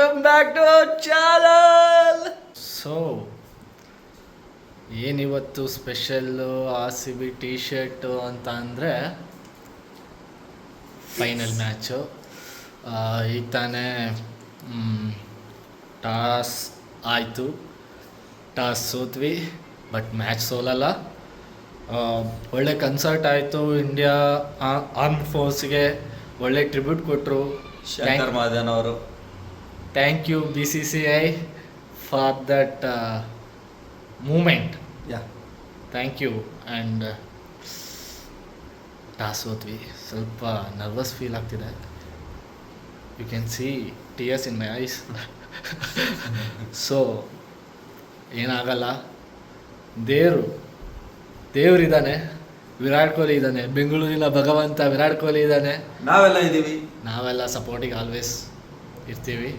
Welcome back to our channel. So ಏನಿವತ್ತು special RCB T shirt ಅಂತ ಅಂದರೆ final match. ಈಗ ತಾನೇ ಟಾಸ್ ಆಯಿತು, ಟಾಸ್ ಸೋತ್ವಿ, ಬಟ್ ಮ್ಯಾಚ್ ಸೋಲಲ್ಲ. ಒಳ್ಳೆ ಕನ್ಸರ್ಟ್ ಆಯಿತು. ಇಂಡಿಯಾ ಆರ್ಮ್ ಫೋರ್ಸ್ಗೆ ಒಳ್ಳೆ ಟ್ರಿಬ್ಯೂಟ್ ಕೊಟ್ಟರು ಶಂಕರ್ ಮಹಾಜನ್ ಅವರು. Thank you BCCI for that moment. Thank you. And toss ಹೋದ್ವಿ, ಸ್ವಲ್ಪ ನರ್ವಸ್ ಫೀಲ್ ಆಗ್ತಿದೆ. You can see tears in my eyes. So ಏನಾಗಲ್ಲ, ದೇವರಿದ್ದಾನೆ, ವಿರಾಟ್ ಕೊಹ್ಲಿ ಇದ್ದಾನೆ, ಬೆಂಗಳೂರಿನ ಭಗವಂತ ವಿರಾಟ್ ಕೊಹ್ಲಿ ಇದ್ದಾನೆ, ನಾವೆಲ್ಲ ಸಪೋರ್ಟಿಗೆ ಆಲ್ವೇಸ್ ಇರ್ತೀವಿ,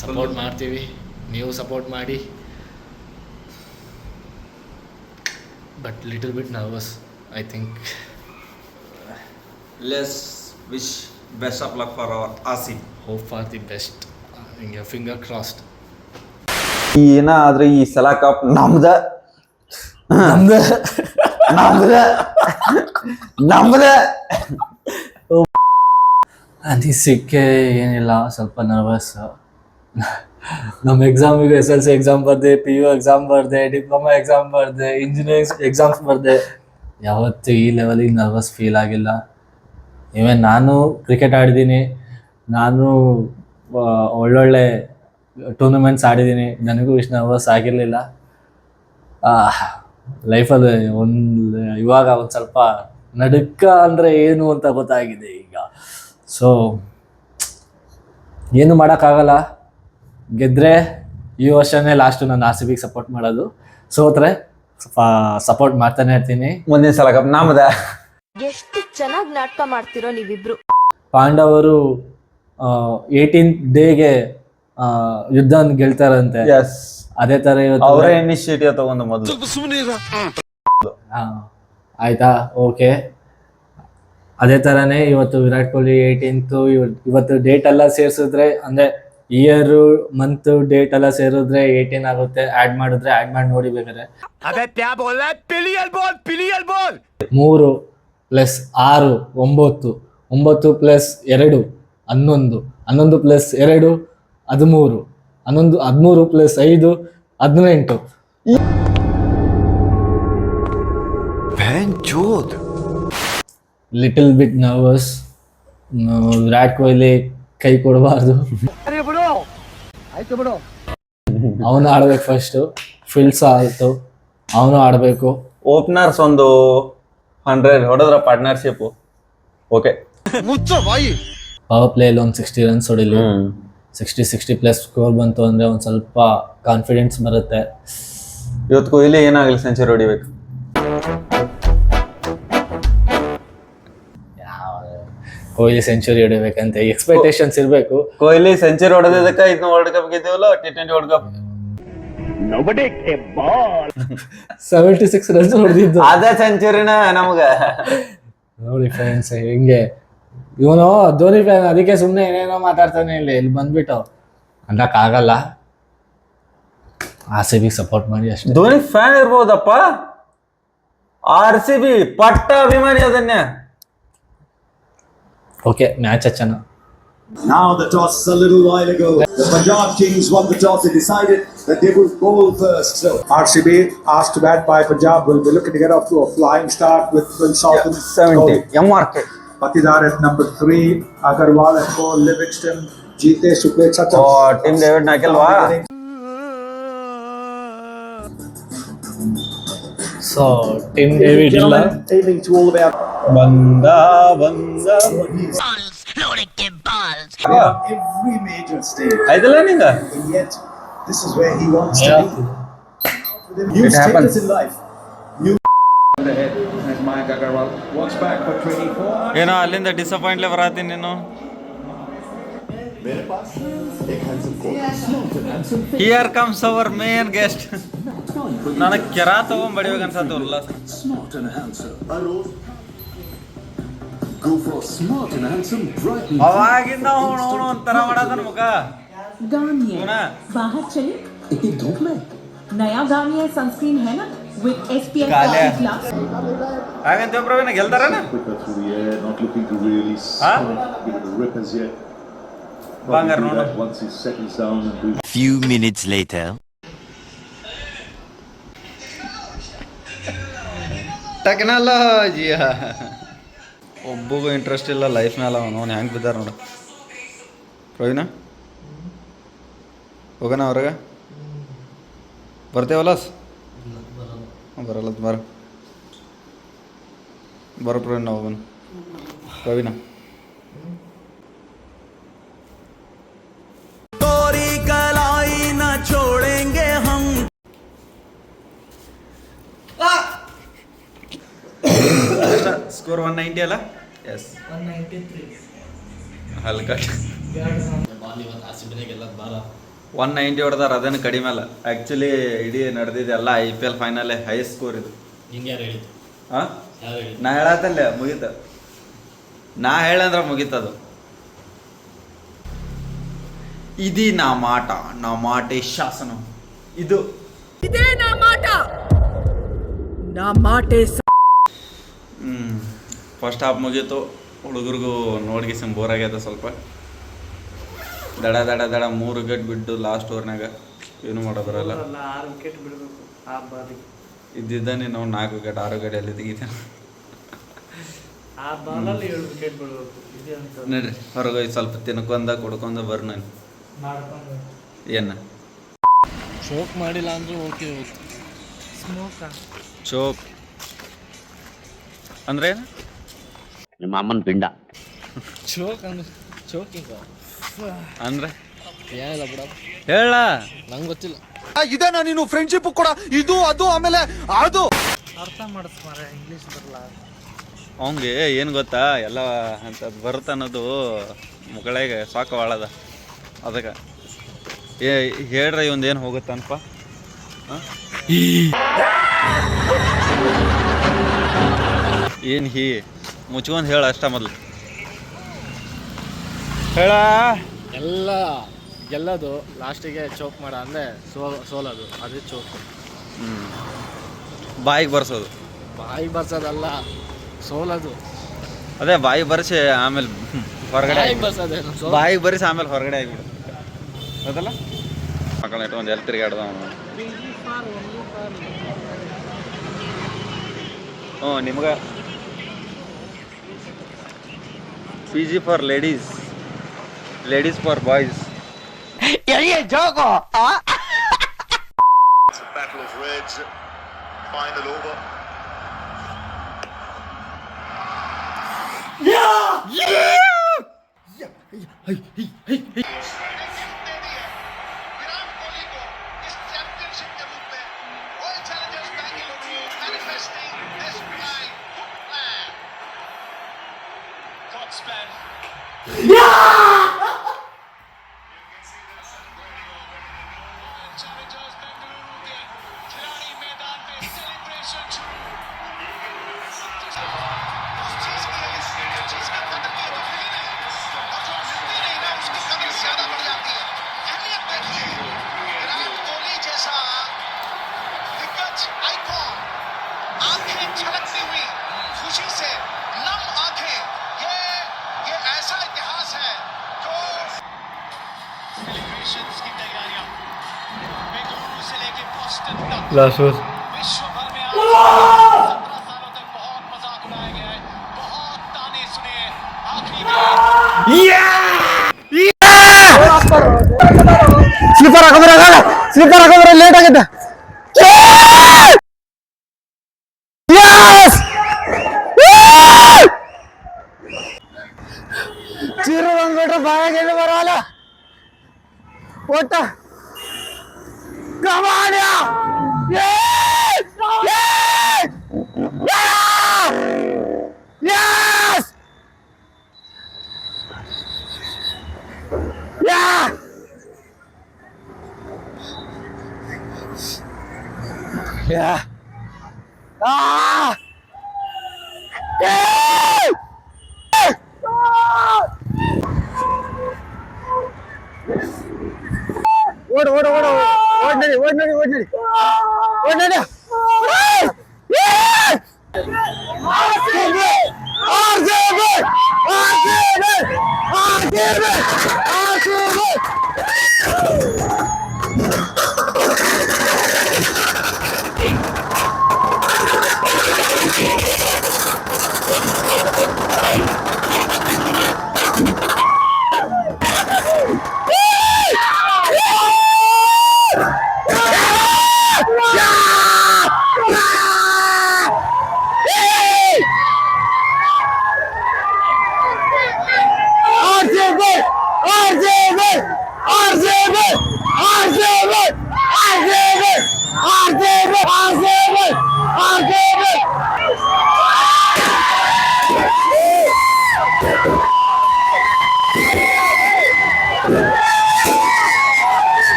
ಸಪೋರ್ಟ್ ಮಾಡ್ತೀವಿ. ನೀವು ಸಪೋರ್ಟ್ ಮಾಡಿ. But little bit nervous I think. Let's wish best of luck for our RCB. Hope for the best. ಹಿಂಗೆ ಫಿಂಗರ್ ಕ್ರಾಸ್ಡ್. ಏನಾದ್ರೆ ಈ ಸಲ ಕಪ್ ನಮ್ದ ಅನಿಸಿಕೆ ಏನಿಲ್ಲ, ಸ್ವಲ್ಪ ನರ್ವಸ್. ನಮ್ಮ ಎಕ್ಸಾಮಿಗೆ SLC ಎಕ್ಸಾಮ್ ಬರ್ದೆ, PU ಎಕ್ಸಾಮ್ ಬರ್ದೆ, ಡಿಪ್ಲೊಮಾ ಎಕ್ಸಾಮ್ ಬರ್ದೆ, ಇಂಜಿನಿಯರಿಂಗ್ ಎಕ್ಸಾಮ್ಸ್ ಬರ್ದೆ. ಯಾವತ್ತೂ ಈ ಲೆವೆಲಿಗೆ ನರ್ವಸ್ ಫೀಲ್ ಆಗಿಲ್ಲ. ಈವನ್ ನಾನು ಕ್ರಿಕೆಟ್ ಆಡಿದ್ದೀನಿ, ನಾನು ಒಳ್ಳೊಳ್ಳೆ ಟೂರ್ನಮೆಂಟ್ಸ್ ಆಡಿದ್ದೀನಿ, ನನಗೂ ಇಷ್ಟು ನರ್ವಸ್ ಆಗಿರಲಿಲ್ಲ. ಲೈಫಲ್ಲಿ ಇವಾಗ ಒಂದು ಸ್ವಲ್ಪ ನಡುಕ ಅಂದರೆ ಏನು ಅಂತ ಗೊತ್ತಾಗಿದೆ ಈಗ. ಸೊ ಏನು ಮಾಡೋಕ್ಕಾಗಲ್ಲ. ಗೆದ್ದರೆ ಈ ವರ್ಷನೇ ಲಾಸ್ಟು ನಾನು RCBಗೆ ಸಪೋರ್ಟ್ ಮಾಡೋದು, ಸೋತ್ರೆ ಸಪೋರ್ಟ್ ಮಾಡ್ತಾನೆ ಇರ್ತೀನಿ. ಮುಂದಿನ ಸಲ ಕಪ್ ನಮ್ದ. ಎಷ್ಟು ಚೆನ್ನಾಗಿ ನಾಟಕ ಮಾಡ್ತಿರೋ ನೀವಿಬ್ರು. ಪಾಂಡವರು 18th ಡೇಗೆ ಯುದ್ಧ ಗೆಲ್ತಾರಂತೆ. ಅದೇ ಥರ ಅವರೇ ಇನಿಷಿಯೇಟಿವ್ ತಗೊಂಡು ಮೊದಲು. ಆಯ್ತಾ, ಓಕೆ. ಅದೇ ಥರನೇ ಇವತ್ತು ವಿರಾಟ್ ಕೊಹ್ಲಿ 18th ಇವತ್ತು ಡೇಟ್ ಎಲ್ಲ ಸೇರಿಸಿದ್ರೆ, ಅಂದರೆ ಇಯರು ಮಂತು ಡೇಟ್ ಎಲ್ಲ ಸೇರಿದ್ರೆ 18 ಆಗುತ್ತೆ. ಆ್ಯಡ್ ಮಾಡಿದ್ರೆ ಆ್ಯಡ್ ಮಾಡಿ ನೋಡಿ ಬೇಕಾದ್ರೆ. 3 + 6 9, 9 + 2 11, 11 + 2 13, 13 + 5 18. Little bit nervous. Virat Kohli ಕೈ ಕೊಡಬಾರ್ದು, ಅವನು ಆಡ್ಬೇಕು ಫಸ್ಟು. ಫಿಲ್ಸ್ ಆಯಿತು, ಅವನು ಆಡಬೇಕು. ಓಪನರ್ಸ್ ಒಂದು 100 ಹೊಡೆದ್ರ ಪಾರ್ಟ್ನರ್ಶಿಪ್ ಓಕೆ. ಪವರ್ ಪ್ಲೇಯಲ್ಲಿ ಒಂದು 60 ರನ್ಸ್ ಹೊಡಿಲಿ. 60+ ಸ್ಕೋರ್ ಬಂತು ಅಂದರೆ ಒಂದು ಸ್ವಲ್ಪ ಕಾನ್ಫಿಡೆನ್ಸ್ ಬರುತ್ತೆ. ಇವತ್ತು ಕೊಹ್ಲಿ ಏನಾಗಲಿ ಸೆಂಚುರಿ ಹೊಡಿಬೇಕು. ಕೊಹ್ಲಿ ಸೆಂಚುರಿ ಹೊಡಿಬೇಕಂತ ಎಕ್ಸ್ಪೆಕ್ಟೇಷನ್ಸ್ ಇರಬೇಕು. ಕೊಹ್ಲಿ ಸೆಂಚುರಿ ಹೊಡೆದಕ್ಕೆ ಇದನ್ನ ವರ್ಲ್ಡ್ ಕಪ್ ಗೆದ್ದೀವಲ್ಲ, T20 ವರ್ಲ್ಡ್ ಕಪ್. 76 ರನ್ಸ್ ಹೊಡೆದಿದ್ದು ಅದೇ ಸೆಂಚುರಿನ ನಮಗ. ನೋಡಿ ಫ್ರೆಂಡ್ಸ್, ಹಿಂಗೆ ಇವನು ಧೋನಿ ಫ್ಯಾನ್, ಅದಕ್ಕೆ ಸುಮ್ಮನೆ ಏನೇನೋ ಮಾತಾಡ್ತಾನೆ. ಇಲ್ಲಿ ಬಂದ್ಬಿಟ್ಟು ಅನ್ನಕ್ಕಾಗಲ್ಲ. RCB ಸಪೋರ್ಟ್ ಮಾಡಿ ಅಷ್ಟೇ. ಧೋನಿ ಫ್ಯಾನ್ ಇರ್ಬೋದಪ್ಪ, RCB ಪಟ್ಟ ಅಭಿಮಾನಿ ಅದನ್ನೇ. ಓಕೆ, ಮ್ಯಾಚ್ ಹಚ್ಚೋಣ. Now the toss a little while ago. The Punjab Kings won the toss and decided that they would bowl first. So RCB asked to bat by Punjab will be looking to get off to a flying start with Will Southern. 70 MRK. Patidar at number 3, Agarwal at 4, Livingston, Jeete Supet Sacha. Tim David Nakelwa. So Tim David ಇಲ್ಲ. Aiming to all about ಬಂದ every major stage. ಆಯ್ತಲ್ಲ ನಿಂಗ. And yet this is where he wants to be. New It happens. stages in life. New ahead as Mayank Agarwal walks back for 24. ಏನೋ ಅಲ್ಲಿಂದ ಡಿಸಪಾಯಿಂಟ್ಲೆ ಬರತ್ತೀನಿ ನೀನು. Here comes our main guest. ನನಗೆ Kera ತಗೊಂಡ್ ಬಡಿಬೇಕು ಅನ್ಸತ್ತು ಉಲ್ಲಾಸ. ಅವಾಗಿಂದ ಅವನು ಒಂಥರ ಮಾಡದನ ಮುಖ. गार्नियर सुना? बाहर चले इतनी धूप में नया गार्नियर सनस्क्रीन है ना विद SPF काल्या. 40 प्लस ಹಾಗಂತ Praveen ಗೆಲ್ತಾರ Quicker through the air, not looking to really give it a rip as yet. Bangar, Probably do no, that once he settles down and do. Few minutes later. Technology ಒಬ್ಬಗೂ interest ಇಲ್ಲ life ಮೇಲೆ ಅವನು ಹೆಂಗೆ ಬಿದ್ದಾರ ನೋಡು ಪ್ರವೀಣ ಹೋಗೋಣ ಹೊರಗೆ ಬರ್ತೇವಲ್ಲ ಬರಲ್ಲ ಬರೋ ಪ್ರವೀಣ ಹೋಗೋಣ ಪ್ರವೀಣ ಸ್ಕೋರ್ 190 ಅಲ್ಲ ಎಸ್ 193 ಹಲ್ಕಟ್ 190 ಹೊಡೆದಾರ ಅದೇನು ಕಡಿಮೆ ಅಲ್ಲ ಆ್ಯಕ್ಚುಲಿ ಇಡೀ ನಡೆದಿದೆ ಎಲ್ಲ IPL ಫೈನಲ್ ಹೈ ಸ್ಕೋರ್ ಇದು ಹಾಂ ನಾ ಹೇಳತ್ತಲ್ಲೇ ಮುಗೀತ ನಾ ಹೇಳಂದ್ರೆ ಮುಗೀತದು ಇದಿ ನಾ ಮಾಟೆ ಶಾಸನ ಇದು ಇದೇ ನಾ ಮಾಟೆ ಫಸ್ಟ್ ಹಾಫ್ ಮುಗೀತು ಹುಡುಗರಿಗೂ ನೋಡ್ಗಿಸಿ ಬೋರ್ ಆಗ್ಯದ ಸ್ವಲ್ಪ ದಡ 3 ವಿಕೆಟ್ ಬಿಟ್ಟು ಲಾಸ್ಟ್ ಓವರ್ನಾಗ ಏನು ಮಾಡೋದ್ರಲ್ಲ 6 ವಿಕೆಟ್ ಬಿಡಬೇಕು ಆ ಬಾಲಿಗೆ ಇದ್ದಿದ್ದಾನೆ ನಾವು 4 ವಿಕೆಟ್ 6 ವಿಕೆಟ್ ಎಲ್ಲಿ ತೆಗಿತಾನೆ ಆ ಬಾಲಲ್ಲಿ 7 ವಿಕೆಟ್ ಬಿಡಬೇಕು ಇದೆ ಅಂತ ನೋಡ್ರಿ ಹೊರಗೆ ಸ್ವಲ್ಪ ತಿನ್ಕೊಂಡ ಕುಡ್ಕೊಂಡ ಬರ್ ನಾನು ಮಾಡ್ಕೊಂಡು ಏನು ಶೋಕ್ ಮಾಡಿಲ್ಲ ಅಂದ್ರೆ ಓಕೆ ಸ್ಮೋಕ್ ಚೋಕ್ ಅಂದ್ರೆ ಏನು ನಿಮ್ಮ ಅಮ್ಮನ ಪಿಂಡ. ಚೋಕ್ ಅಂದ್ರೆ ಚೋಕಿಂಗ ಅಂದ್ರೆ ಏನಿಲ್ಲ ಬಿಡ ಹೇಳ ನಂಗೆ ಗೊತ್ತಿಲ್ಲ ಇದೇನಾ ನೀನು ಫ್ರೆಂಡ್ಶಿಪ್ ಕೂಡ ಇದು ಅದು ಆಮೇಲೆ ಅದು ಅರ್ಥ ಮಾಡಿಸ್ಮಾರ ಇಂಗ್ಲೀಷ್ ಬರಲ್ಲ ಅವಂಗೆ ಏನು ಗೊತ್ತಾ ಎಲ್ಲ ಅಂಥದ್ದು ಬರುತ್ತೆ ಅನ್ನೋದು ಮುಗಳಾಗ ಸಾಕವಾಳದ ಅದಕ್ಕೆ ಹೇಳ್ರಿ ಒಂದು ಏನು ಹೋಗುತ್ತನಪ್ಪ ಏನು ಮುಚ್ಕೊಂಡ್ ಹೇಳ ಅಷ್ಟ ಮೊದಲು ಹೇಳ ಎಲ್ಲ ಗೆಲ್ಲೋದು ಲಾಸ್ಟಿಗೆ ಚೋಕ್ ಮಾಡ ಅಂದರೆ ಸೋಲೋದು ಅದೇ ಚೋಕ್ ಬಾಯಿಗೆ ಬರ್ಸೋದು ಬಾಯಿಗೆ ಬರ್ಸೋದಲ್ಲ ಸೋಲೋದು ಅದೇ ಬಾಯಿಗೆ ಬರ್ಸಿ ಆಮೇಲೆ ಹೊರಗಡೆ ಬಾಯಿಗೆ ಬರ್ಸೋದೇನು ಬಾಯಿಗೆ ಬರಿಸಿ ಆಮೇಲೆ ಹೊರಗಡೆ ಆಗಿಬಿಡು ಅದಲ್ಲ ಮಕ್ಕಳ ಇಟ್ಟು ಒಂದು ಎಲ್ಲಿ ತಿರುಗಾಡ್ದ ಹ್ಞೂ ನಿಮ್ಗೆ PG for ladies for boys. It's a battle of reds, final over. Virat Kohli को इस चैंपियनशिप के रूप में royal Challengers Bangalore manifesting this blind good plan. God's plan. Challengers Bengaluru के खिलाड़ी मैदान में सेलिब्रेशन शुरू उस चीज की कदर की तो मिली नहीं और जो मिलती नहीं ना उसकी कदर ज्यादा बढ़ जाती है अहमियत देखिए विराट कोहली जैसा दिग्गज आइकॉन आंखें छलकती हुई खुशी से नम आंखें ये ऐसा इतिहास है जो सेलिब्रेशंस की तैयारियां बेंगलुरु से लेके बोस्टन तक विश्व भर में 17 सालों तक बहुत मजाक उड़ाया गया है बहुत ताने सुने आखिरी में ಸ್ಲಿಪ್ಪರ್ ಹಾಕೋದ್ರೆ ಲೇಟ್ ಆಗುತ್ತೆ ಚೀರು ಬಂದ್ಬಿಟ್ರೆ ಬಾಯಾಗೆಲ್ಲ ಬರಲ್ಲ ಒಟ್ಟ ಕಮಾನ್ಯ ಓಡ್ ಓಡ್ ಓಡ್ ಓಡ್ ನಡಿ ಓಡ್ ನಡಿ ಓಡ್ ನಡಿ ಓಡ್ ನಡಿ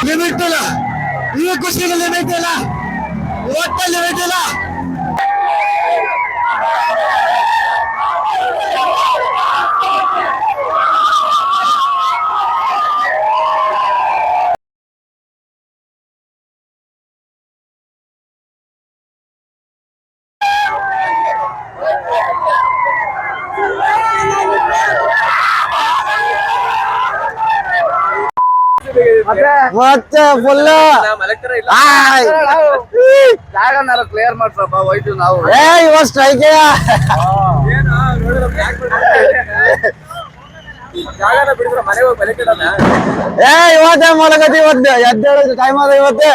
ಲಿಮಿಟ್ ಇಲ್ಲ ಈ ಖುಷಿಗೆ ಲಿಮಿಟ್ ಇಲ್ಲ ಒಟ್ಟ ಲಿಮಿಟ್ ಇಲ್ಲ ಮತ್ತೆ ಫುಲ್ ಕ್ಲಿಯರ್ ಮಾಡ್ಸಪ್ಪ ಹೋಯ್ತು ನಾವು ಇವಾಗ ಸ್ಟ್ರೈಕ್ ಜಾಗನ ಬಿಡಿದ್ರೆ ಮನೆ ಹೋಗಿ ಬೆಲೆ ಕೆಡೋಣ ಇವತ್ತೇ ಮೊಳಗತಿ ಇವತ್ತು ಎದ್ದೇಳಿದ್ರೆ ಟೈಮ್ ಅದ ಇವತ್ತು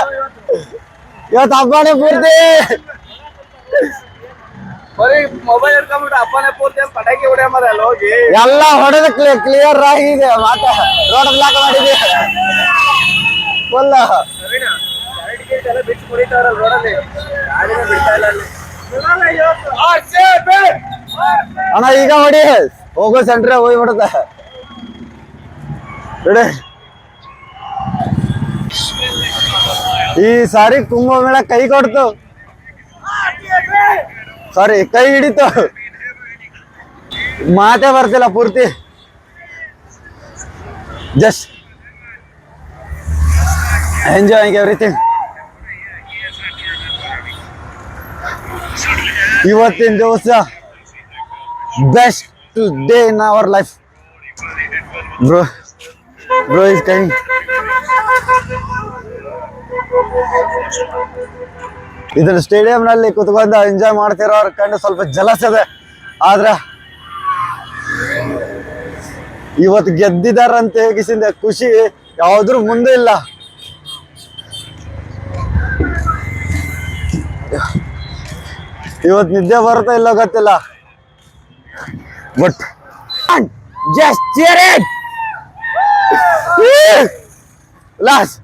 ಹಬ್ಬನೇ ಪೂರ್ತಿ ಬರೀ ಮೊಬೈಲ್ ಹಿಡ್ಕೊಂಡ್ಬಿಟ್ಟು ಅಪ್ಪನೇ ಪೂರ್ತಿ ಪಟಾಕಿ ಹೊಡೆಯಲ್ಲ ಹೋಗಿ ಎಲ್ಲ ಹೊಡೆದ ಕ್ಲಿಯರ್ ಆಗಿದೆ ಮಾತ್ರ ರೋಡ್ ಬ್ಲಾಕ್ ಮಾಡಿದೆ ಫುಲ್ ಎಲ್ಲ ಬಿಟ್ಟು ಕುಡಿತಾರಲ್ಲ ರೋಡಲ್ಲಿ ಗಾಡಿನೇ ಬಿಡ್ತಾ ಇಲ್ಲ ಅಲ್ಲಿ ಅಣ್ಣ ಈಗ ಹೊಡಿ ಹೋಗೋ ಸೆಂಟ್ರೆ ಹೋಗ್ಬಿಡುತ್ತೆ ಬಿಡಿ ಈ ಸಾರಿ ಕುಂಭಮೇಳ ಕೈ ಕೊಡ್ತು ಸಾರಿ ಕೈ ಹಿಡಿತು ಮಾತೇ ಬರ್ತಿಲ್ಲ ಪೂರ್ತಿ ಜಸ್ಟ್ ಎಂಜಾಯಿಂಗ್ ಎವ್ರಿಥಿಂಗ್ ಇವತ್ತಿನ ದಿವಸ best day in our life bro is coming ಇದರ ಸ್ಟೇಡಿಯಂ ನಲ್ಲಿ ಕುತ್ಕೊಂಡು ಎಂಜಾಯ್ ಮಾಡ್ತಿರೋರ್ ಕಂಡು ಸ್ವಲ್ಪ ಜಲಸ್ ಇದೆ ಆದ್ರೆ ಇವತ್ತು ಗೆದ್ದಿದಾರಂತ ಹೇಗಿಸಿದ ಖುಷಿ ಯಾವ್ದ್ರ ಮುಂದೆ ಇಲ್ಲ ಇವತ್ತು ನಿದ್ದೆ ಬರ್ತಾ ಇಲ್ಲ ಗೊತ್ತಿಲ್ಲ but just cheer it last